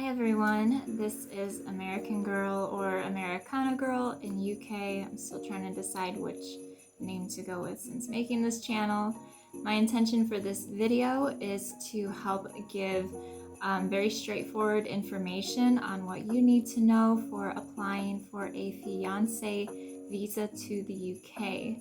everyone, this is American Girl or Americana Girl in UK. I'm still trying to decide which name to go with since making this channel. My intention for this video is to help give very straightforward information on what you need to know for applying for a fiance visa to the UK.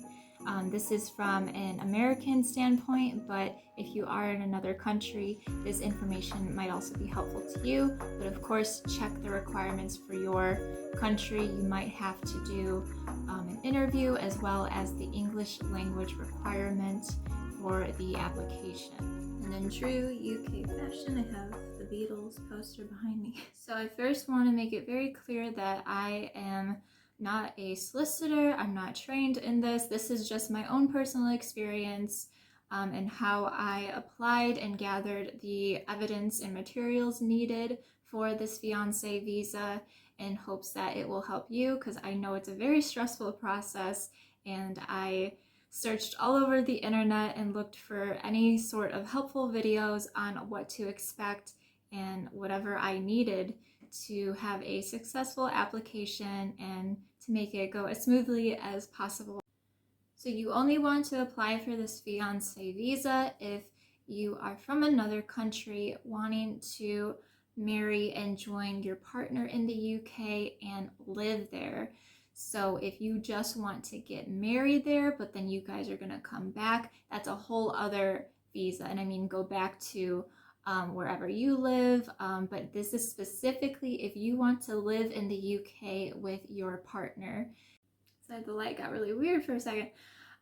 This is from an American standpoint, but if you are in another country, this information might also be helpful to you. But of course, check the requirements for your country. You might have to do an interview as well as the English language requirement for the application. And in true UK fashion, I have the Beatles poster behind me. So I first want to make it very clear that I am not a solicitor. I'm not trained in this. This is just my own personal experience and how I applied and gathered the evidence and materials needed for this fiance visa in hopes that it will help you, because I know it's a very stressful process, and I searched all over the internet and looked for any sort of helpful videos on what to expect and whatever I needed to have a successful application and to make it go as smoothly as possible. So you only want to apply for this fiance visa if you are from another country wanting to marry and join your partner in the UK and live there. So if you just want to get married there, but then you guys are going to come back, that's a whole other visa. And I mean, go back to wherever you live, but this is specifically if you want to live in the UK with your partner. So the light got really weird for a second.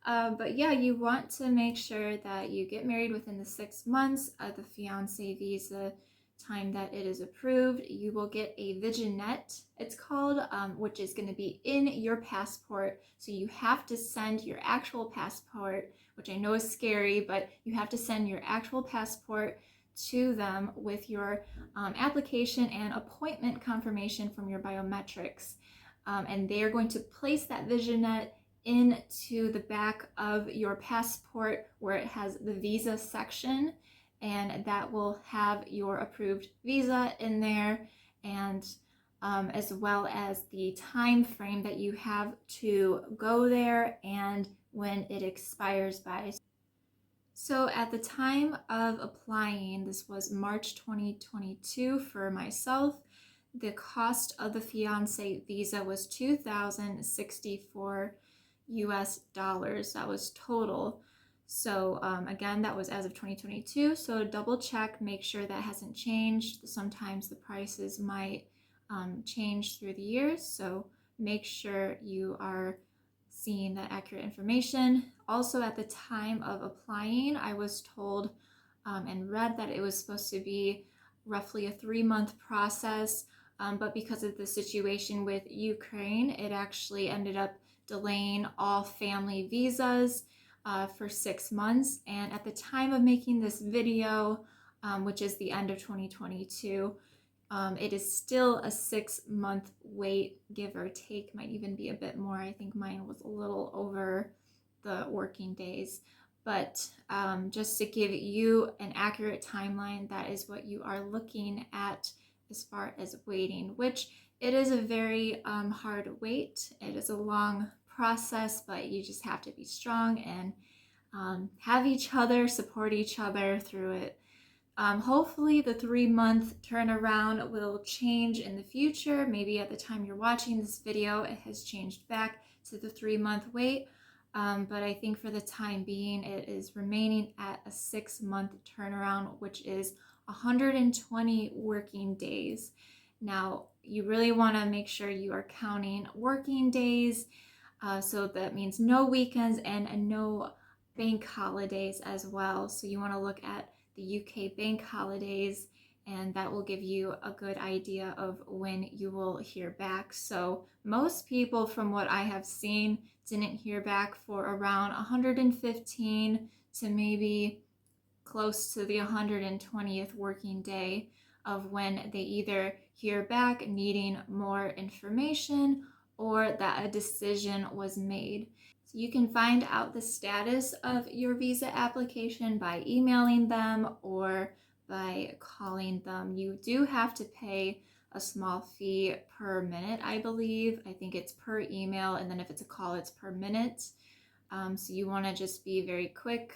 But yeah, you want to make sure that you get married within the 6 months of the fiance visa time that it is approved. You will get a vignette, it's called, which is going to be in your passport. So you have to send your actual passport, which I know is scary, but you have to send your actual passport to them with your application and appointment confirmation from your biometrics. And they are going to place that vignette into the back of your passport where it has the visa section, and that will have your approved visa in there, and as well as the time frame that you have to go there and when it expires by. So at the time of applying, this was March 2022 for myself, the cost of the fiance visa was $2,064 US. That was total. So again, that was as of 2022. So double check, make sure that hasn't changed. Sometimes the prices might change through the years. So make sure you are seeing that accurate information. Also, at the time of applying, I was told and read that it was supposed to be roughly a 3-month process, but because of the situation with Ukraine, it actually ended up delaying all family visas for 6 months. And at the time of making this video, which is the end of 2022, it is still a 6-month wait, give or take, might even be a bit more. I think mine was a little over the working days. But just to give you an accurate timeline, that is what you are looking at as far as waiting, which it is a very hard wait. It is a long process, but you just have to be strong and have each other, support each other through it. Hopefully the 3-month turnaround will change in the future. Maybe at the time you're watching this video, it has changed back to the 3-month wait. But I think for the time being, it is remaining at a 6-month turnaround, which is 120 working days. Now, you really want to make sure you are counting working days. So that means no weekends and no bank holidays as well. So you want to look at the UK bank holidays, and that will give you a good idea of when you will hear back. So most people, from what I have seen, didn't hear back for around 115 to maybe close to the 120th working day of when they either hear back needing more information or that a decision was made. So you can find out the status of your visa application by emailing them or by calling them. You do have to pay a small fee per minute, I believe. I think it's per email, and then if it's a call, it's per minute. So you want to just be very quick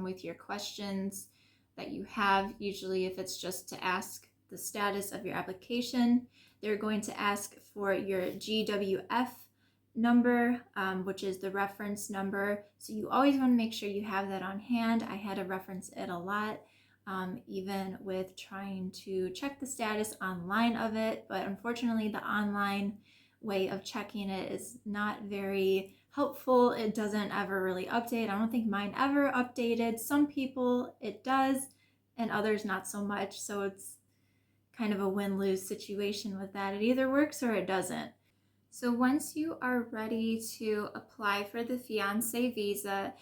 with your questions that you have. Usually if it's just to ask the status of your application, they're going to ask for your GWF number, which is the reference number. So you always want to make sure you have that on hand. I had to reference it a lot, even with trying to check the status online of it. But unfortunately, the online way of checking it is not very helpful. It doesn't ever really update. I don't think mine ever updated. Some people it does, and others not so much. So it's kind of a win-lose situation with that. It either works or it doesn't. So once you are ready to apply for the fiance visa,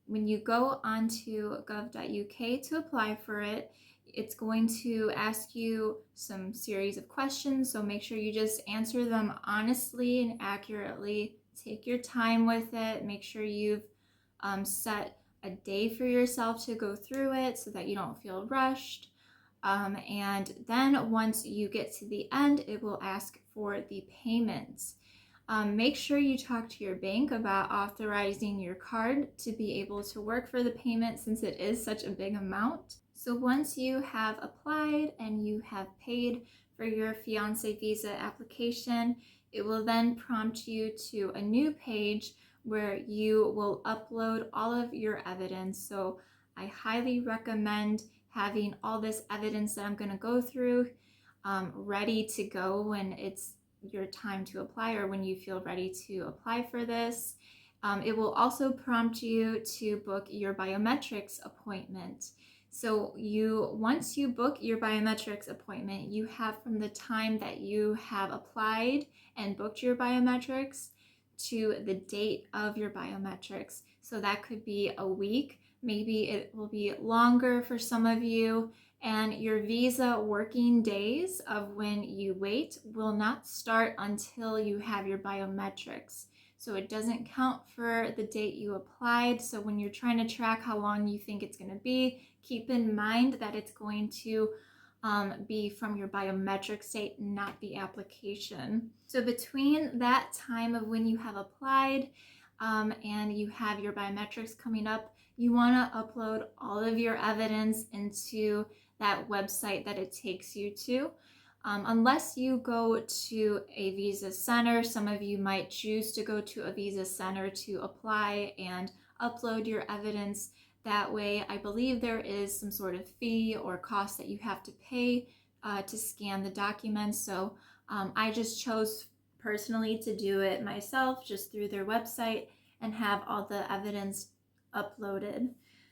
when you go onto gov.uk to apply for it, it's going to ask you some series of questions. So make sure you just answer them honestly and accurately. Take your time with it. Make sure you've set a day for yourself to go through it so that you don't feel rushed. And then once you get to the end, it will ask for the payments. Make sure you talk to your bank about authorizing your card to be able to work for the payment, since it is such a big amount. So once you have applied and you have paid for your fiance visa application, it will then prompt you to a new page where you will upload all of your evidence. So I highly recommend having all this evidence that I'm going to go through ready to go when it's your time to apply, or when you feel ready to apply for this. It will also prompt you to book your biometrics appointment. So once you book your biometrics appointment, you have from the time that you have applied and booked your biometrics to the date of your biometrics. So that could be a week, maybe it will be longer for some of you. And your visa working days of when you wait will not start until you have your biometrics. So it doesn't count for the date you applied. So when you're trying to track how long you think it's going to be, keep in mind that it's going to be from your biometrics date, not the application. So between that time of when you have applied and you have your biometrics coming up, you want to upload all of your evidence into that website that it takes you to. Unless you go to a visa center, some of you might choose to go to a visa center to apply and upload your evidence. That way, I believe there is some sort of fee or cost that you have to pay to scan the documents. So I just chose personally to do it myself, just through their website, and have all the evidence uploaded.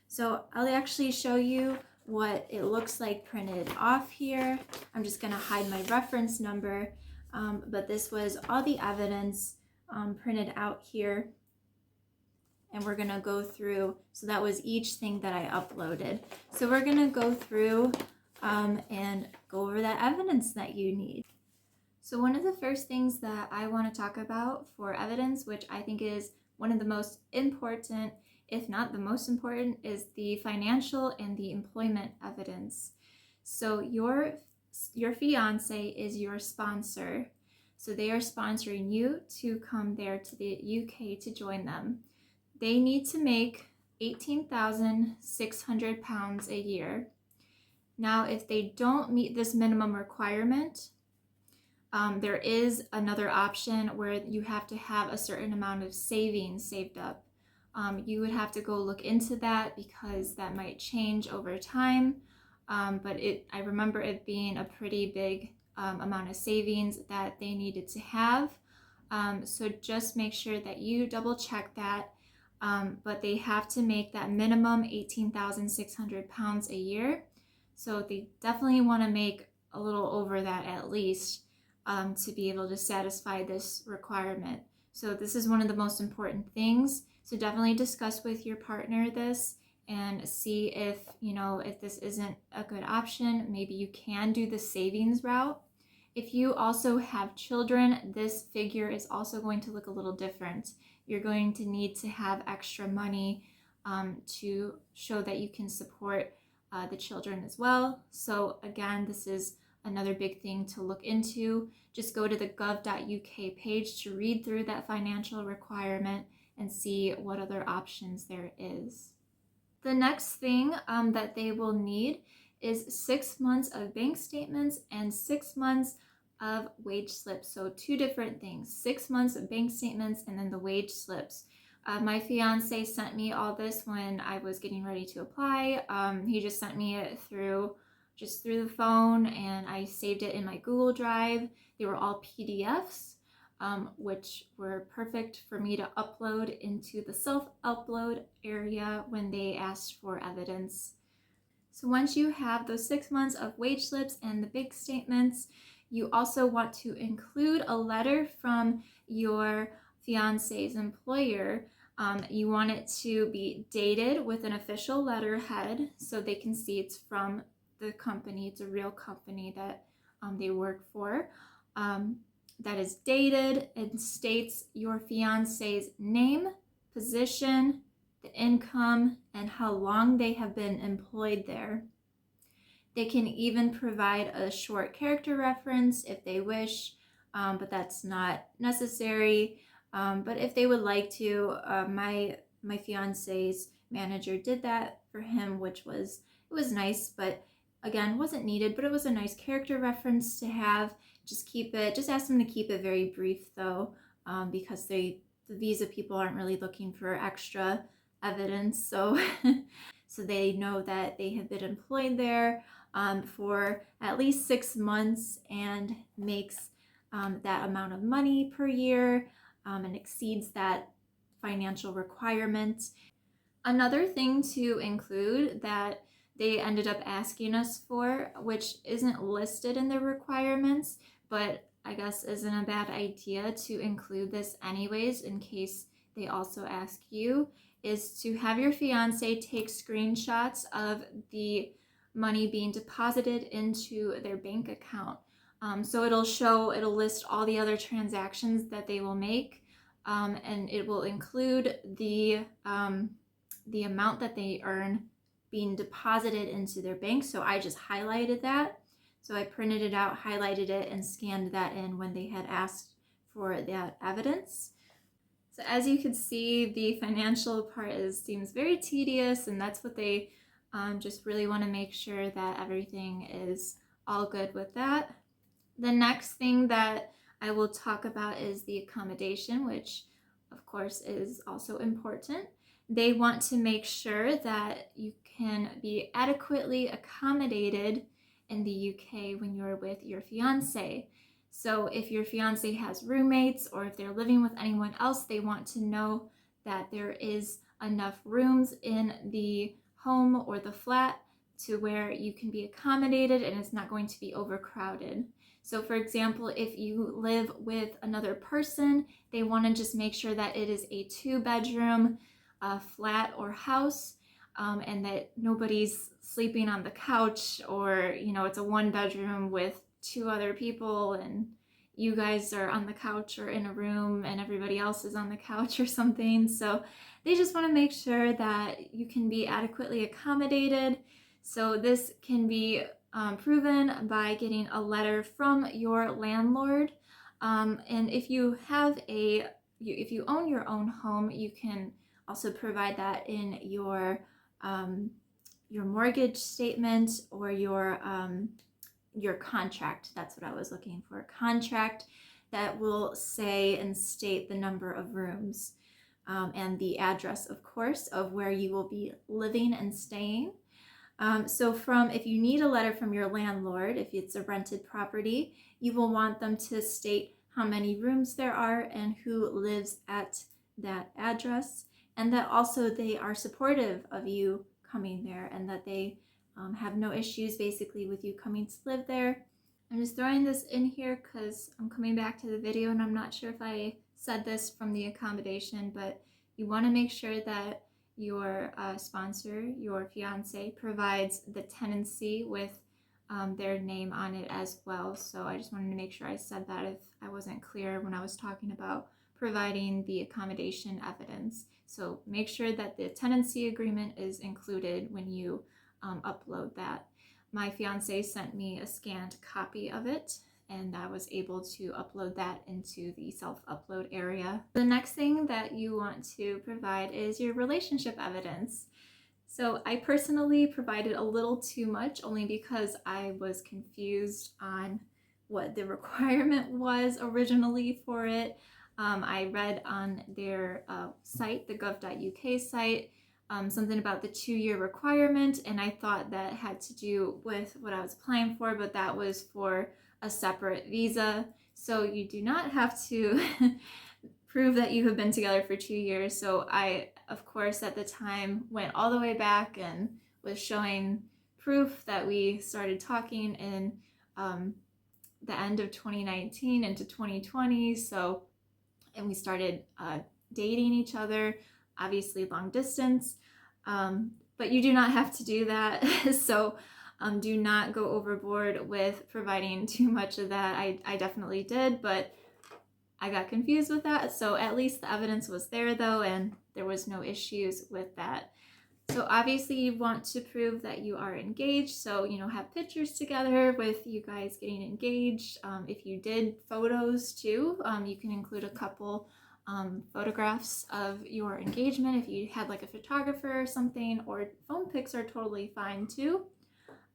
So I'll actually show you what it looks like printed off here. I'm just going to hide my reference number, but this was all the evidence printed out here, and we're going to go through. So that was each thing that I uploaded. So we're going to go through and go over that evidence that you need. So one of the first things that I want to talk about for evidence, which I think is one of the most important, if not the most important, is the financial and the employment evidence. So your fiance is your sponsor. So they are sponsoring you to come there to the UK to join them. They need to make £18,600 a year. Now, if they don't meet this minimum requirement, there is another option where you have to have a certain amount of savings saved up. You would have to go look into that because that might change over time. But I remember it being a pretty big amount of savings that they needed to have. So just make sure that you double check that. But they have to make that minimum £18,600 a year. So they definitely want to make a little over that at least to be able to satisfy this requirement. So this is one of the most important things. So definitely discuss with your partner this and see if this isn't a good option. Maybe you can do the savings route. If you also have children, this figure is also going to look a little different. You're going to need to have extra money to show that you can support the children as well. So again, this is another big thing to look into. Just go to the gov.uk page to read through that financial requirement and see what other options there is. The next thing that they will need is 6 months of bank statements and 6 months of wage slips. So two different things, 6 months of bank statements and then the wage slips. My fiance sent me all this when I was getting ready to apply. He just sent me it through the phone, and I saved it in my Google Drive. They were all PDFs, which were perfect for me to upload into the self-upload area when they asked for evidence. So once you have those 6 months of wage slips and the bank statements, you also want to include a letter from your fiance's employer. You want it to be dated with an official letterhead so they can see it's from the company. It's a real company that they work for. That is dated and states your fiance's name, position, the income, and how long they have been employed there. They can even provide a short character reference if they wish, but that's not necessary. But if they would like to, my fiance's manager did that for him, which was nice, but again, wasn't needed, but it was a nice character reference to have. Just ask them to keep it very brief though, because the visa people aren't really looking for extra evidence, so so they know that they have been employed there for at least 6 months and makes that amount of money per year and exceeds that financial requirement. Another thing to include that they ended up asking us for, which isn't listed in the requirements, but I guess isn't a bad idea to include this anyways in case they also ask you, is to have your fiance take screenshots of the money being deposited into their bank account. So it'll list all the other transactions that they will make, and it will include the amount that they earn being deposited into their bank. So I just highlighted that. So I printed it out, highlighted it, and scanned that in when they had asked for that evidence. So as you can see, the financial part seems very tedious, and that's what they just really want to make sure that everything is all good with that. The next thing that I will talk about is the accommodation, which of course is also important. They want to make sure that you can be adequately accommodated in the UK when you're with your fiance. So if your fiance has roommates or if they're living with anyone else, they want to know that there is enough rooms in the home or the flat to where you can be accommodated and it's not going to be overcrowded. So for example, if you live with another person, they want to just make sure that it is a 2-bedroom flat or house, and that nobody's sleeping on the couch, or it's a 1-bedroom with 2 other people and you guys are on the couch or in a room and everybody else is on the couch or something. So they just want to make sure that you can be adequately accommodated. So this can be proven by getting a letter from your landlord, and if you own your own home, you can also provide that in your mortgage statement or your contract. That's what I was looking for. A contract that will say and state the number of rooms and the address, of course, of where you will be living and staying. So if you need a letter from your landlord, if it's a rented property, you will want them to state how many rooms there are and who lives at that address, and that also they are supportive of you coming there and that they have no issues basically with you coming to live there. I'm just throwing this in here because I'm coming back to the video and I'm not sure if I said this from the accommodation, but you want to make sure that your sponsor, your fiance, provides the tenancy with their name on it as well. So I just wanted to make sure I said that if I wasn't clear when I was talking about providing the accommodation evidence. So make sure that the tenancy agreement is included when you upload that. My fiance sent me a scanned copy of it, and I was able to upload that into the self-upload area. The next thing that you want to provide is your relationship evidence. So I personally provided a little too much, only because I was confused on what the requirement was originally for it. I read on their site, the gov.uk site, something about the 2-year requirement, and I thought that had to do with what I was applying for, but that was for a separate visa. So you do not have to prove that you have been together for 2 years. So I, of course, at the time went all the way back and was showing proof that we started talking in the end of 2019 into 2020. So, and we started dating each other, obviously long distance, but you do not have to do that. So do not go overboard with providing too much of that. I definitely did, but I got confused with that. So at least the evidence was there though, and there was no issues with that. So obviously you want to prove that you are engaged. So, you know, have pictures together with you guys getting engaged. If you did photos too, you can include a couple photographs of your engagement. If you had like a photographer or something, or phone pics are totally fine too.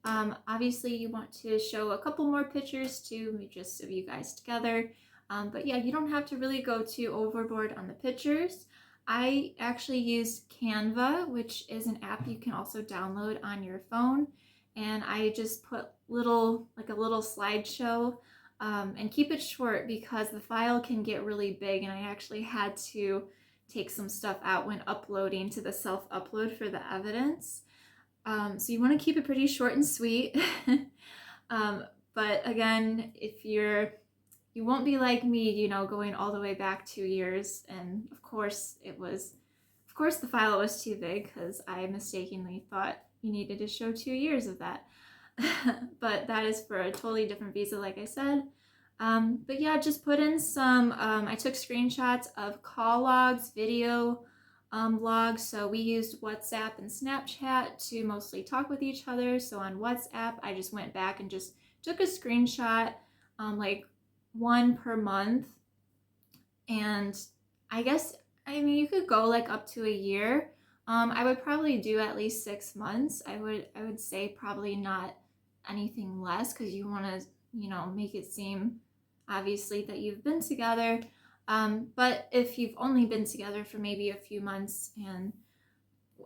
Obviously you want to show a couple more pictures too, just of you guys together. But yeah, you don't have to really go too overboard on the pictures. I actually used Canva, which is an app you can also download on your phone. And I just put a little slideshow, and keep it short because the file can get really big, and I actually had to take some stuff out when uploading to the self-upload for the evidence. So you want to keep it pretty short and sweet. But again, if you won't be like me, you know, going all the way back 2 years. And of course the file was too big because I mistakenly thought you needed to show 2 years of that. But that is for a totally different visa, like I said. But yeah, just put in some, I took screenshots of call logs, video logs. So we used WhatsApp and Snapchat to mostly talk with each other. So on WhatsApp, I just went back and just took a screenshot, like one per month. And I guess, I mean, you could go like up to a year. I would probably do at least 6 months. I would say probably not anything less, because you want to, you know, make it seem obviously that you've been together. But if you've only been together for maybe a few months, and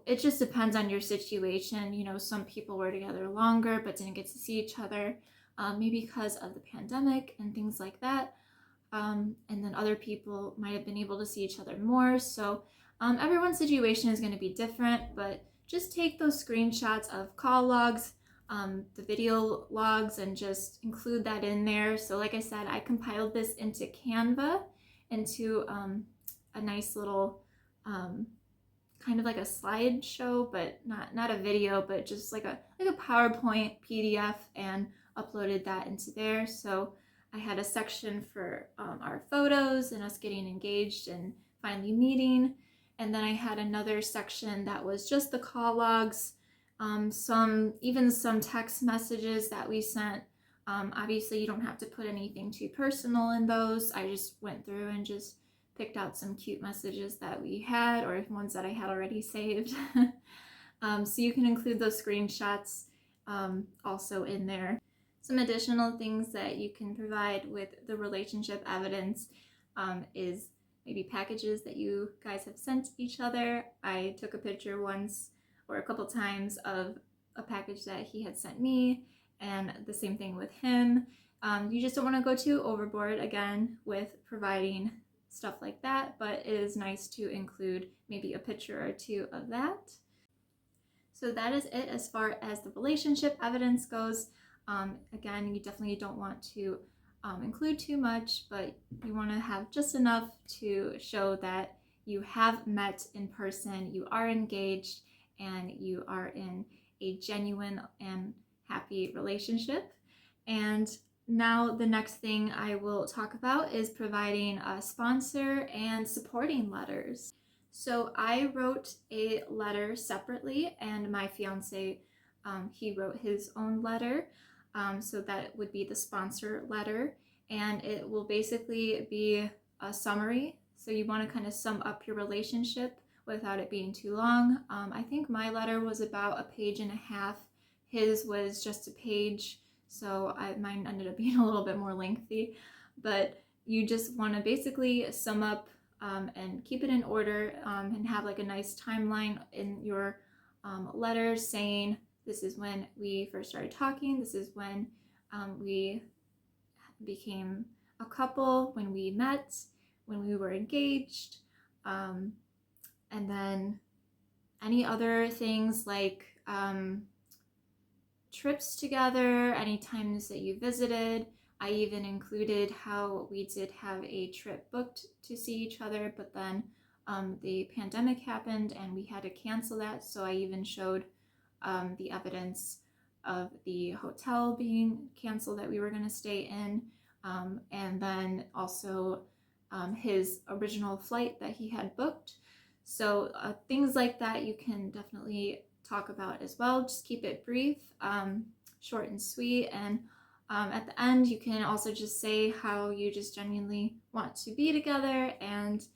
it just depends on your situation. You know, some people were together longer but didn't get to see each other, maybe because of the pandemic and things like that. And then other people might have been able to see each other more. So everyone's situation is going to be different, but just take those screenshots of call logs, the video logs, and just include that in there. So like I said, I compiled this into Canva, into a nice little kind of like a slideshow, but not a video, but just like a PowerPoint PDF, and uploaded that into there. So I had a section for our photos and us getting engaged and finally meeting. And then I had another section that was just the call logs, some text messages that we sent. Obviously you don't have to put anything too personal in those. I just went through and just picked out some cute messages that we had, or ones that I had already saved. So you can include those screenshots also in there. Some additional things that you can provide with the relationship evidence is maybe packages that you guys have sent each other. I took a picture once or a couple times of a package that he had sent me, and the same thing with him. You just don't want to go too overboard, again, with providing stuff like that, but it is nice to include maybe a picture or two of that. So that is it as far as the relationship evidence goes. Again, you definitely don't want to include too much, but you want to have just enough to show that you have met in person, you are engaged, and you are in a genuine and happy relationship. And now the next thing I will talk about is providing a sponsor and supporting letters. So I wrote a letter separately, and my fiance he wrote his own letter. So that would be the sponsor letter, and it will basically be a summary. So you want to kind of sum up your relationship without it being too long. I think my letter was about a page and a half. His was just a page, so mine ended up being a little bit more lengthy. But you just want to basically sum up and keep it in order, and have like a nice timeline in your letters saying, this is when we first started talking, this is when we became a couple, when we met, when we were engaged, and then any other things like trips together, any times that you visited. I even included how we did have a trip booked to see each other, but then the pandemic happened and we had to cancel that. So I even showed the evidence of the hotel being canceled that we were going to stay in, and then also his original flight that he had booked. So things like that you can definitely talk about as well. Just keep it brief, short and sweet, and at the end you can also just say how you just genuinely want to be together and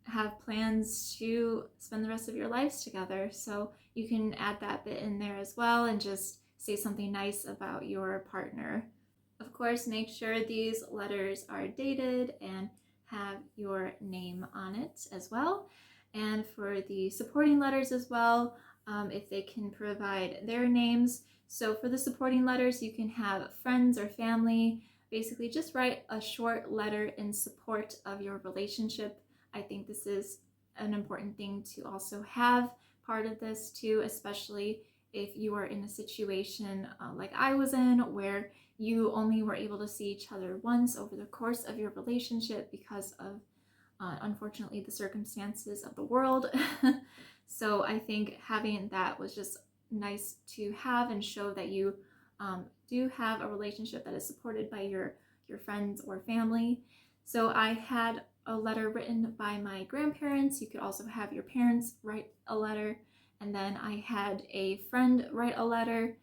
have plans to spend the rest of your lives together. So you can add that bit in there as well and just say something nice about your partner. Of course, make sure these letters are dated and have your name on it as well. And for the supporting letters as well, if they can provide their names. So for the supporting letters, you can have friends or family. Basically, just write a short letter in support of your relationship. I think this is an important thing to also have part of this too, especially if you are in a situation like I was in, where you only were able to see each other once over the course of your relationship because of, unfortunately, the circumstances of the world. So I think having that was just nice to have and show that you do have a relationship that is supported by your friends or family. So I had a letter written by my grandparents. You could also have your parents write a letter. And then I had a friend write a letter.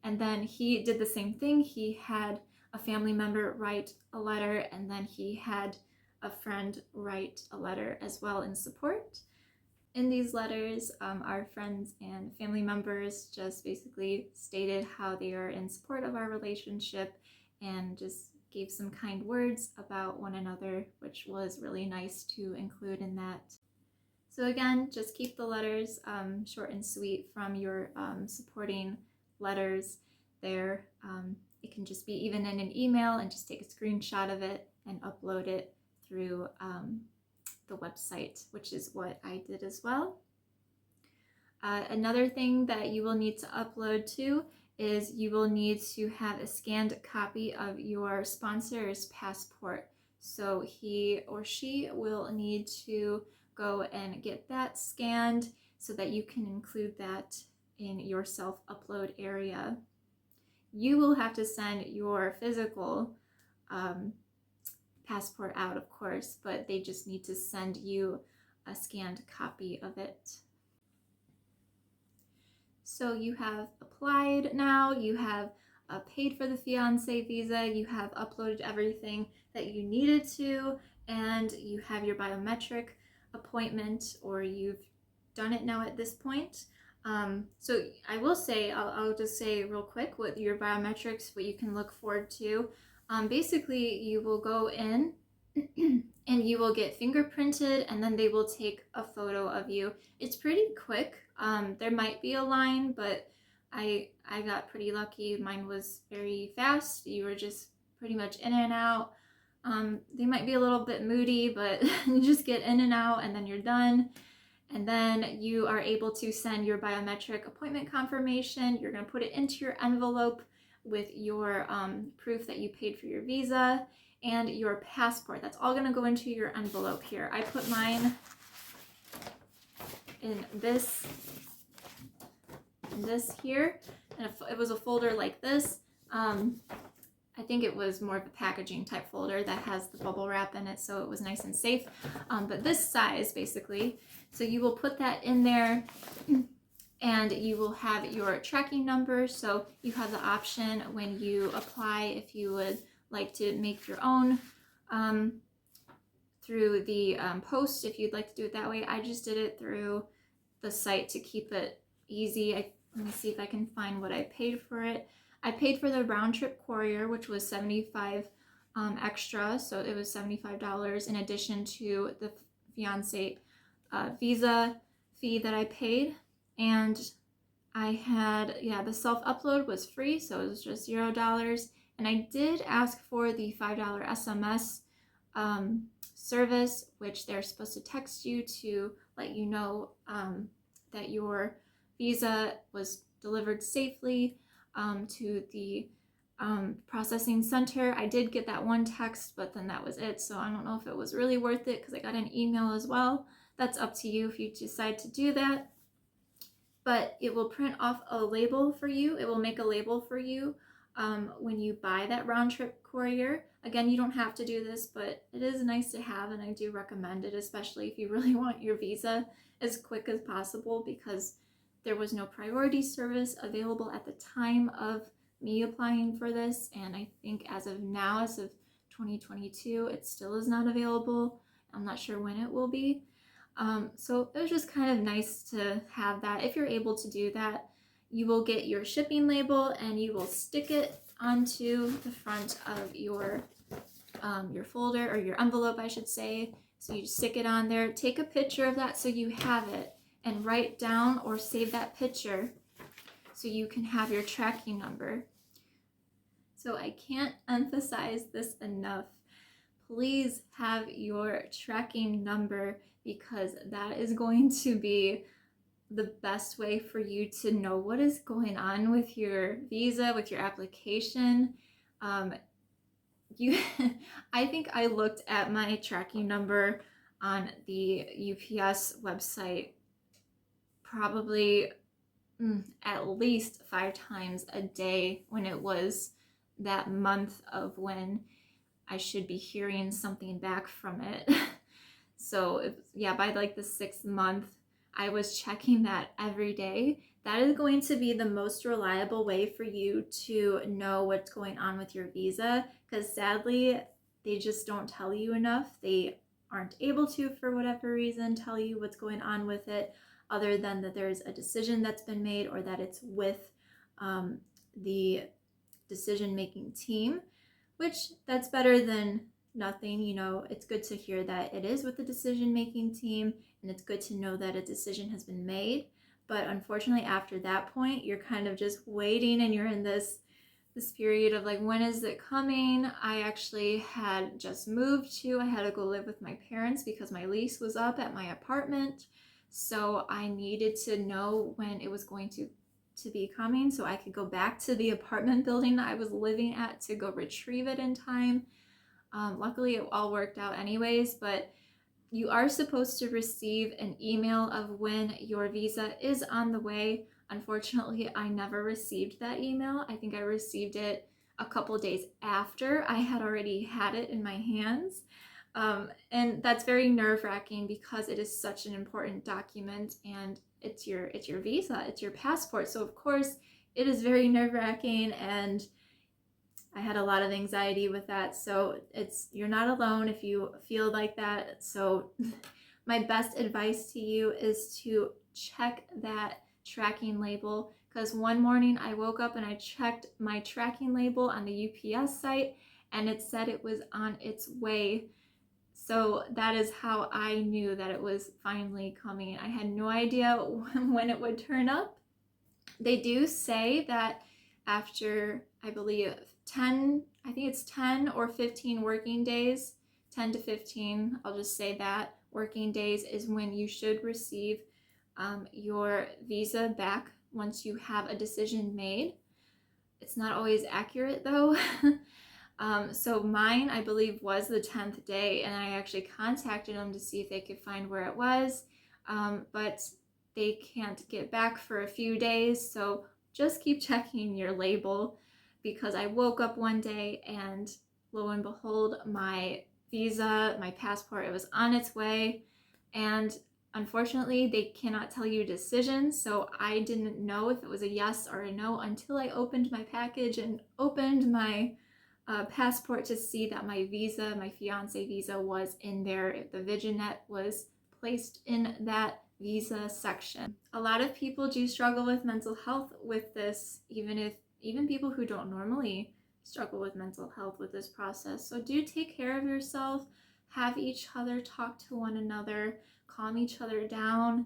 And then he did the same thing. He had a family member write a letter, and then he had a friend write a letter as well in support. In these letters, our friends and family members just basically stated how they are in support of our relationship and just gave some kind words about one another, which was really nice to include in that. So again, just keep the letters short and sweet from your supporting letters there. It can just be even in an email, and just take a screenshot of it and upload it through the website, which is what I did as well. Another thing that you will need to upload to is you will need to have a scanned copy of your sponsor's passport. So he or she will need to go and get that scanned so that you can include that in your self-upload area. You will have to send your physical passport out, of course, but they just need to send you a scanned copy of it. So you have applied now, you have paid for the fiance visa, you have uploaded everything that you needed to, and you have your biometric appointment, or you've done it now at this point. So I will say, I'll just say real quick with your biometrics, what you can look forward to. Basically, you will go in and you will get fingerprinted, and then they will take a photo of you. It's pretty quick. There might be a line, but I got pretty lucky. Mine was very fast. You were just pretty much in and out. They might be a little bit moody, but you just get in and out and then you're done. And then you are able to send your biometric appointment confirmation. You're going to put it into your envelope with your proof that you paid for your visa and your passport. That's all going to go into your envelope here. I put mine in this here, and it was a folder like this. I think it was more of a packaging type folder that has the bubble wrap in it, so it was nice and safe. But this size, basically. So you will put that in there, and you will have your tracking number. So you have the option when you apply if you would like to make your own through the post, if you'd like to do it that way. I just did it through the site to keep it easy. Let me see if I can find what I paid for it. I paid for the round trip courier, which was $75 extra, so it was $75 in addition to the fiance visa fee that I paid. And I had, yeah, the self-upload was free, so it was just $0. And I did ask for the $5 SMS service, which they're supposed to text you to let you know that your visa was delivered safely to the processing center. I did get that one text, but then that was it. So I don't know if it was really worth it because I got an email as well. That's up to you if you decide to do that. But it will print off a label for you. It will make a label for you when you buy that round trip courier. Again, you don't have to do this, but it is nice to have, and I do recommend it, especially if you really want your visa as quick as possible, because there was no priority service available at the time of me applying for this, and I think as of now, as of 2022, it still is not available. I'm not sure when it will be. So it was just kind of nice to have that. If you're able to do that, you will get your shipping label and you will stick it onto the front of your folder, or your envelope, I should say. So you stick it on there, take a picture of that so you have it, and write down or save that picture so you can have your tracking number. So I can't emphasize this enough. Please have your tracking number, because that is going to be the best way for you to know what is going on with your visa, with your application. I think I looked at my tracking number on the UPS website probably at least 5 times a day when it was that month of when I should be hearing something back from it. So by like the 6th month, I was checking that every day. That is going to be the most reliable way for you to know what's going on with your visa, because sadly, they just don't tell you enough. They aren't able to, for whatever reason, tell you what's going on with it, other than that there's a decision that's been made, or that it's with the decision-making team, which that's better than nothing. You know, it's good to hear that it is with the decision-making team, and it's good to know that a decision has been made. But unfortunately, after that point, you're kind of just waiting, and you're in this period of like, when is it coming? I actually had just moved I had to go live with my parents because my lease was up at my apartment. So I needed to know when it was going to be coming so I could go back to the apartment building that I was living at to go retrieve it in time. Luckily, it all worked out anyways, but you are supposed to receive an email of when your visa is on the way. Unfortunately, I never received that email. I think I received it a couple days after I had already had it in my hands. And that's very nerve-wracking because it is such an important document, and it's your visa, it's your passport. So of course it is very nerve-wracking, and I had a lot of anxiety with that. So you're not alone if you feel like that. So my best advice to you is to check that tracking label, because one morning I woke up and I checked my tracking label on the UPS site and it said it was on its way. So that is how I knew that it was finally coming. I had no idea when it would turn up. They do say that after, I believe, 10 or 15 working days, 10 to 15, I'll just say that, working days is when you should receive your visa back once you have a decision made. It's not always accurate though. So mine, I believe, was the 10th day, and I actually contacted them to see if they could find where it was, but they can't get back for a few days. So just keep checking your label, because I woke up one day and lo and behold, my visa, my passport, it was on its way. And Unfortunately, they cannot tell you a decision, so I didn't know if it was a yes or a no until I opened my package and opened my passport to see that my visa, my fiance visa, was in there. The Viginet was placed in that visa section. A lot of people do struggle with mental health with this, even people who don't normally struggle with mental health with this process. So do take care of yourself, have each other talk to one another, calm each other down,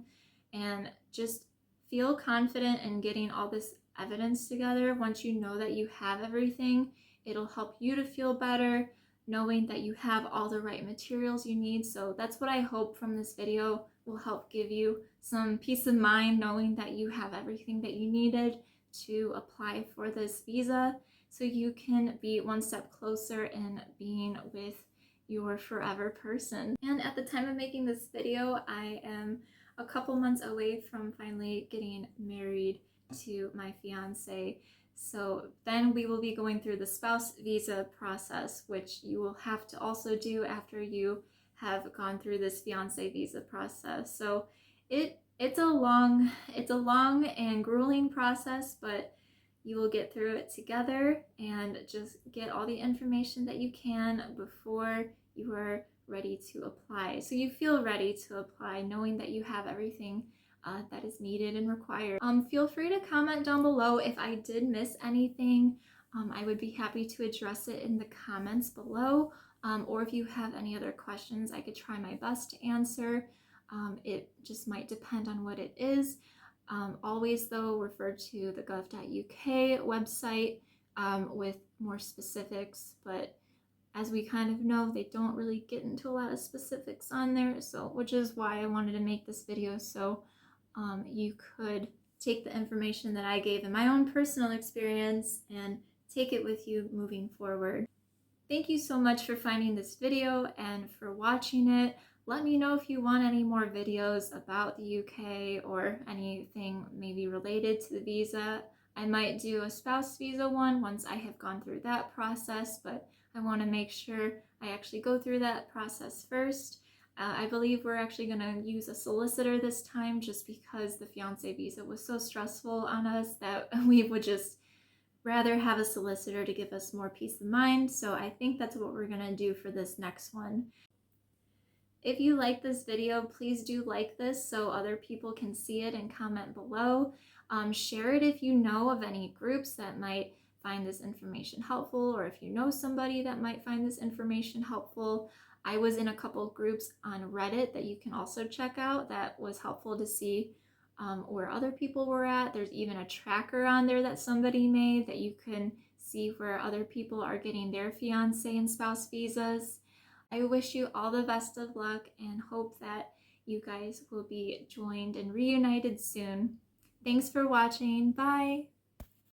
and just feel confident in getting all this evidence together. Once you know that you have everything, it'll help you to feel better knowing that you have all the right materials you need. So that's what I hope from this video will help give you some peace of mind knowing that you have everything that you needed to apply for this visa, so you can be one step closer in being with your forever person. And at the time of making this video, I am a couple months away from finally getting married to my fiance. So then we will be going through the spouse visa process, which you will have to also do after you have gone through this fiance visa process. So it's a long and grueling process, but you will get through it together and just get all the information that you can before you are ready to apply. So you feel ready to apply knowing that you have everything that is needed and required. Feel free to comment down below if I did miss anything. I would be happy to address it in the comments below, or if you have any other questions, I could try my best to answer. It just might depend on what it is. Always though, refer to the gov.uk website with more specifics, but as we kind of know, they don't really get into a lot of specifics on there, so which is why I wanted to make this video, so you could take the information that I gave in my own personal experience and take it with you moving forward. Thank you so much for finding this video and for watching it. Let me know if you want any more videos about the UK or anything maybe related to the visa. I might do a spouse visa one once I have gone through that process, but I want to make sure I actually go through that process first. I believe we're actually going to use a solicitor this time just because the fiance visa was so stressful on us that we would just rather have a solicitor to give us more peace of mind. So I think that's what we're going to do for this next one. If you like this video, please do like this so other people can see it and comment below. Share it if you know of any groups that might find this information helpful, or if you know somebody that might find this information helpful. I was in a couple groups on Reddit that you can also check out that was helpful to see where other people were at. There's even a tracker on there that somebody made that you can see where other people are getting their fiance and spouse visas. I wish you all the best of luck and hope that you guys will be joined and reunited soon. Thanks for watching. Bye!